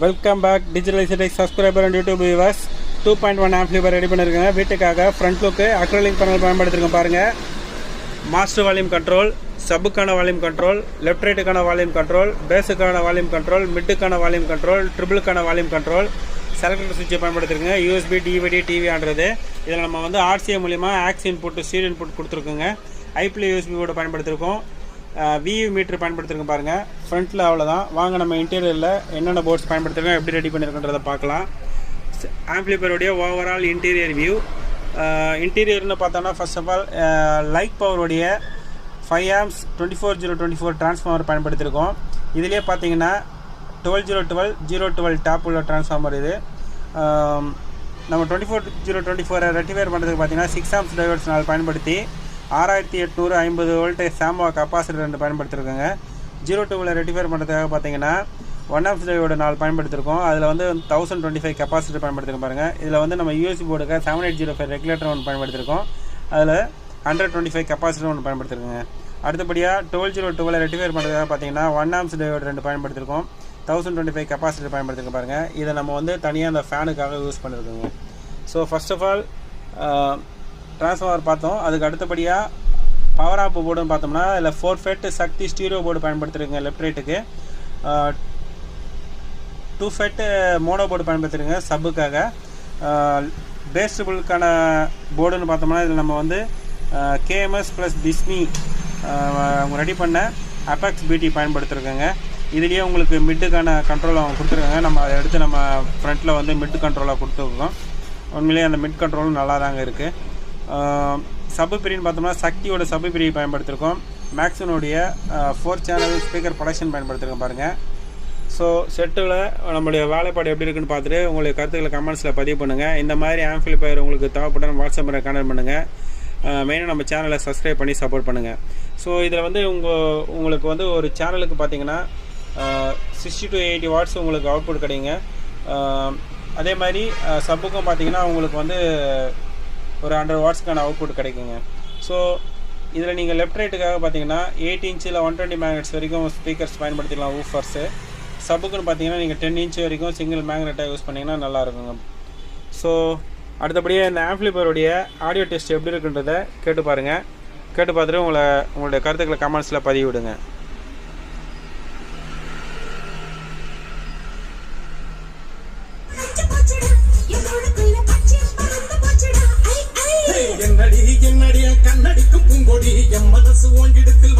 Welcome back digital இசைடெக் subscriber and YouTube viewers. 2.1 amplifier ready பண்ணியிருக்காங்க. வீட்டுக்காக ஃப்ரண்ட் லுக்கு அக்ரிலிக் பேனல் பயன்படுத்திருக்கோம் பாருங்கள். மாஸ்டர் வால்யூம் கண்ட்ரோல், சப்புக்கான வால்யூம் கண்ட்ரோல், லெஃப்ட் ரைட்டுக்கான வால்யூம் கண்ட்ரோல், பேஸுக்கான வால்யூம் கண்ட்ரோல், மிட்டுக்கான வால்யூம் கண்ட்ரோல், ட்ரிபிளுக்கான வால்யூம் கண்ட்ரோல், செலக்டர் சுவிட்சை பயன்படுத்திருக்குங்க. யூஎஸ்பி, டிவிடி, டிவிஆன்றது இதில் நம்ம வந்து ஆர்சிஏ மூலிமா ஆக்ஸ் இன்புட், ஸ்டீரியோ இன்புட் கொடுத்துருக்குங்க. ஐபிஎல் யூஎஸ்பியோட பயன்படுத்திருக்கோம். வியூ மீட்டர் பயன்படுத்திருக்கோம் பாருங்கள். ஃப்ரண்ட்டில் அவ்வளோதான். வாங்க நம்ம இன்டீரியரில் என்னென்ன போர்ட்ஸ் பயன்படுத்திருக்கோம், எப்படி ரெடி பண்ணியிருக்கோன்றதை பார்க்கலாம். ஆம்பிளிஃபையருடைய ஓவரால் இன்டீரியர் வியூ. இன்டீரியர்னு பார்த்தோன்னா ஃபர்ஸ்ட் ஆஃப் ஆல் லைட் பவருடைய 5 amps 24024 டிரான்ஸ்ஃபார்மர் பயன்படுத்தியிருக்கோம். இதிலே பார்த்தீங்கன்னா 12012 012 டாப் உள்ள டிரான்ஸ்ஃபார்மர் இது. நம்ம 24024 ரெக்டிஃபையர் பண்ணுறதுக்கு பார்த்தீங்கன்னா 6 amps டைவர்ஸ் 4 பயன்படுத்தி 6850 வோல்டேஜ் சாம்பா கப்பாசிட்டர் 2 பயன்படுத்திருக்கோங்க. 012 ரெக்டிஃபையர் பண்ணுறதுக்காக பார்த்தீங்கன்னா 1 amps டையோட 4 பயன்படுத்திருக்கோம். அதில் வந்து 1025 கெப்பாசிட்டர் பயன்படுத்திருக்கோம் பாருங்கள். இதில் வந்து நம்ம யூஎஸ்பி போர்டுக்கு 7805 ரெகுலேட்டர் 1 பயன்படுத்திருக்கோம். அதில் 125 கெப்பாசிட்டர் 1 பயன்படுத்திருக்கோங்க. அடுத்தபடியாக 12012 ரெக்டிஃபையர் பண்ணுறதுக்காக பார்த்தீங்கன்னா 1 amps டையோட 2 பயன்படுத்திருக்கோம். 1025 கெப்பாசிட்டர் பயன்படுத்திருக்கோம் பாருங்கள். இதை நம்ம வந்து தனியாக அந்த ஃபேனுக்காக யூஸ் பண்ணியிருக்கோங்க. So first of all transformer பார்த்தோம். அதுக்கு அடுத்தபடியாக பவர் ஆப் போர்டுன்னு பார்த்தோம்னா இதில் 4 FET சக்தி ஸ்டீரியோ போர்டு பயன்படுத்திருக்கேங்க லெஃப்ட் ரைட்டுக்கு. 2 FET மோனோ போர்டு பயன்படுத்திருங்க சப்புக்காக. பேஸ்டபுளுக்கான போர்டுன்னு பார்த்தோம்னா இதில் நம்ம வந்து KMS ப்ளஸ் டிஸ்னி அவங்க ரெடி பண்ண அபெக்ஸ் பிடி பயன்படுத்திருக்கோங்க. இதுலேயே உங்களுக்கு மிட்டுக்கான கண்ட்ரோல் அவங்க கொடுத்துருக்காங்க. நம்ம அதை எடுத்து நம்ம ஃப்ரண்ட்டில் வந்து மிட் கண்ட்ரோலாக கொடுத்துருக்கோம். உண்மையிலேயே அந்த மிட் கண்ட்ரோலும் நல்லா தாங்க இருக்குது. சப்பு பிரின்னு பார்த்தோம்னா சக்தியோட சப்பு பிரி பயன்படுத்தியிருக்கோம். மேக்ஸினுடைய 4 சேனல் ஸ்பீக்கர் ப்ரொடக்ஷன் பயன்படுத்தியிருக்கோம் பாருங்கள். ஸோ செட்டில் நம்மளுடைய வேலைப்பாடு எப்படி இருக்குன்னு பார்த்துட்டு உங்களுடைய கருத்துக்களை கமெண்ட்ஸில் பதிவு பண்ணுங்கள். இந்த மாதிரி ஆம்பிளிஃபையர் உங்களுக்கு தேவைப்பட்ட வாட்ஸ்அப்பில் கனெக்ட் பண்ணுங்கள். மெயினாக நம்ம சேனலை சப்ஸ்கிரைப் பண்ணி சப்போர்ட் பண்ணுங்கள். ஸோ இதில் வந்து உங்களுக்கு வந்து ஒரு சேனலுக்கு பார்த்தீங்கன்னா 60 to 80 வாட்ஸ் உங்களுக்கு அவுட்புட் கிடைக்குங்க. அதே மாதிரி சப்புக்கும் பார்த்தீங்கன்னா உங்களுக்கு வந்து ஒரு 100 வாட்ஸ்க்கான அவுட்புட் கிடைக்குங்க. ஸோ இதில் நீங்கள் லெஃப்ட் ரைட்டுக்காக பார்த்தீங்கன்னா 8 இன்ச்சில் 120 மேக்னெட்ஸ் வரைக்கும் ஸ்பீக்கர்ஸ் பயன்படுத்திக்கலாம் ஊஃபர்ஸு. சப்புக்குன்னு பார்த்தீங்கன்னா நீங்கள் 10 inch வரைக்கும் சிங்கிள் மேக்னெட்டாக யூஸ் பண்ணிங்கன்னா நல்லாயிருக்குங்க. ஸோ அடுத்தபடியாக இந்த ஆம்பிளிஃபையருடைய ஆடியோ டெஸ்ட் எப்படி இருக்குன்றதை கேட்டு பாருங்கள். கேட்டு பார்த்துட்டு உங்களுடைய கருத்துக்களை கமெண்ட்ஸில் பதிவு விடுங்க. கண்ணடிக்கு பூங்கொடி என் மனசு ஓங்கிடத்தில்